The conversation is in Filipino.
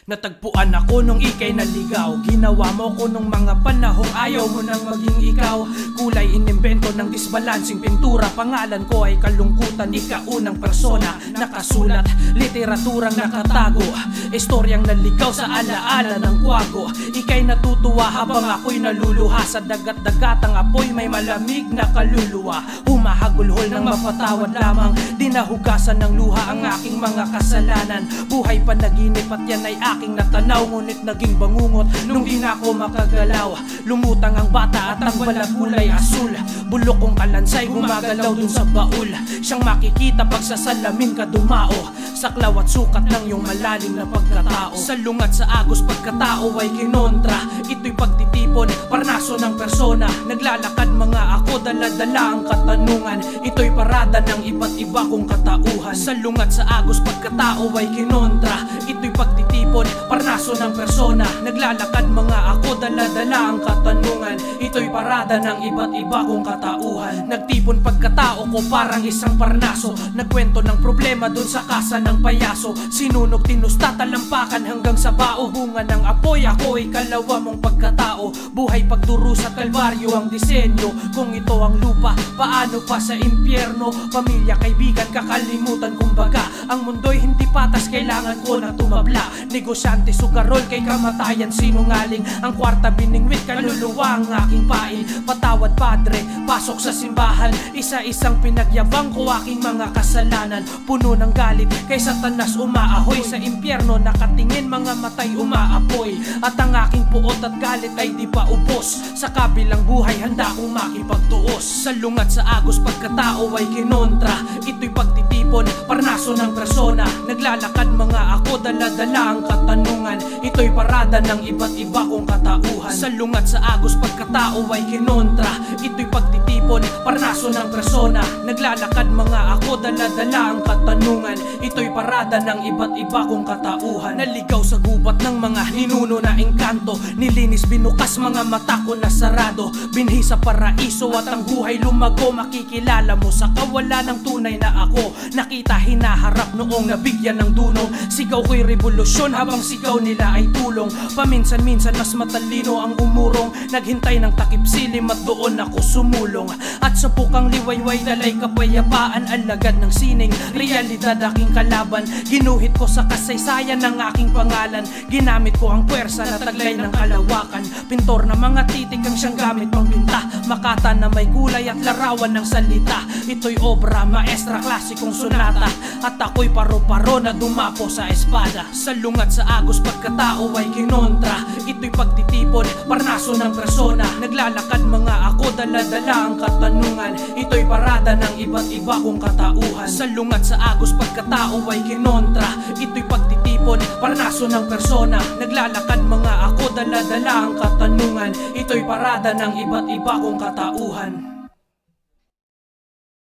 Natagpuan ako nung ika'y naligaw. Ginawa mo ko nung mga panahong ayaw mo nang maging ikaw. Kulay inimbento ng disbalansing pintura. Pangalan ko ay kalungkutan, ikaunang persona. Nakasulat, literaturang nakatago. Istoryang naligaw sa alaala ng kwago. Ika'y natutuwa habang ako'y naluluha. Sa dagat-dagat ang apoy may malamig na kaluluwa. Humahagulhol ng mapatawad lamang. Dinahugasan ng luha ang aking mga kasalanan. Buhay panaginip at yan ay aking natanaw, ngunit naging bangungot nung di na ako makagalaw. Lumutang ang bata at ang balat kulay asul. Bulok kong kalansay gumagalaw dun sa baul. Siyang makikita pag sa salamin ka dumao. Saklaw at sukat ng iyong malalim na pagkatao. Salungat sa agos pagkatao ay kinontra. Ito'y pagtitipon, parnaso ng persona. Naglalakad mga ako, dala-dala ang katanungan. Ito'y parada ng iba't iba kong katauhan. Salungat sa agos pagkatao ay kinontra. Ito'y pagtitipon, parnaso ng persona. Naglalakad mga ako, dala-dala ang katanungan. Ito'y parada ng iba't iba kong katauhan. Nagtipon pagkatao ko parang isang parnaso. Nagkwento ng problema dun sa kasa ng payaso. Sinunog, tinusta, talampakan hanggang sa bao. Bunga ng apoy, ako ay kalawa mong pagkatao. Buhay pagdurusa, kalbaryo ang disenyo. Kung ito ang lupa, paano pa sa impyerno? Pamilya, kaibigan, kakalimutan kumbaga. Ang mundo'y hindi patas, kailangan ko na tumabla. Negosyante, sugarol, kay kamatayan sinungaling. Ang kwarta biningwit, kaluluwa ang aking pain. Patawad padre, pasok sa simbahan. Isa-isang pinagyabang ko aking mga kasalanan. Puno ng galit, kay Satanas umaahoy. Sa impyerno nakatingin, mga matay umaapoy. At ang aking puot at galit ay di pa ubos. Sa kabilang buhay handa kong makipagtuos. Salungat sa agos pagkatao ay kinontra. Ito'y pagtitipon, parnaso ng persona. Naglalakad mga ako, dala-dala ang katanungan. Ito'y parada ng iba't iba kong katauhan. Salungat sa agos pagkatao ay kinontra. Ito'y pagtitipon, parnaso ng persona. Naglalakad mga ako, dala-dala ang katanungan. Ito'y parada ng iba't iba kong katauhan. Naligaw sa gubat ng mga ninuno na engkanto. Nilinis, binukas mga mata ko na sarado. Binhi sa paraiso at ang buhay lumago. Makikilala mo sa kawalan ng tunay na ako. Nakita hinaharap noong nabigyan ng dunong. Sigaw ko'y revolusyon habang sigaw nila ay tulong. Paminsan-minsan mas matalino ang umurong. Naghintay ng takip silim at doon ako sumulong. At sa pukang liwayway dalay kapayapaan. Alagad ng sining, realidad aking kalaban. Ginuhit ko sa kasaysayan ng aking pangalan. Ginamit ko ang puwersa na taglay ng kalawakan. Pintor na mga titik ang siyang gamit pang pinta. Makata na may kulay at larawan ng salita. Ito'y obra maestra, klasikong sonata. At ako'y paro-paro na dumapo sa espada. Salungat sa agos pagkatao ay kinontra. Ito'y pagtitipon, parnaso ng persona. Naglalakad mga ako, dala-dala ang katanungan. Ito'y parada ng iba't iba kong katauhan. Salungat sa agos pagkatao ay kinontra. Ito'y pagtitipon, parnaso ng persona. Naglalakad mga ako, dala-dala ang katanungan. Ito'y parada ng iba't iba kong katauhan.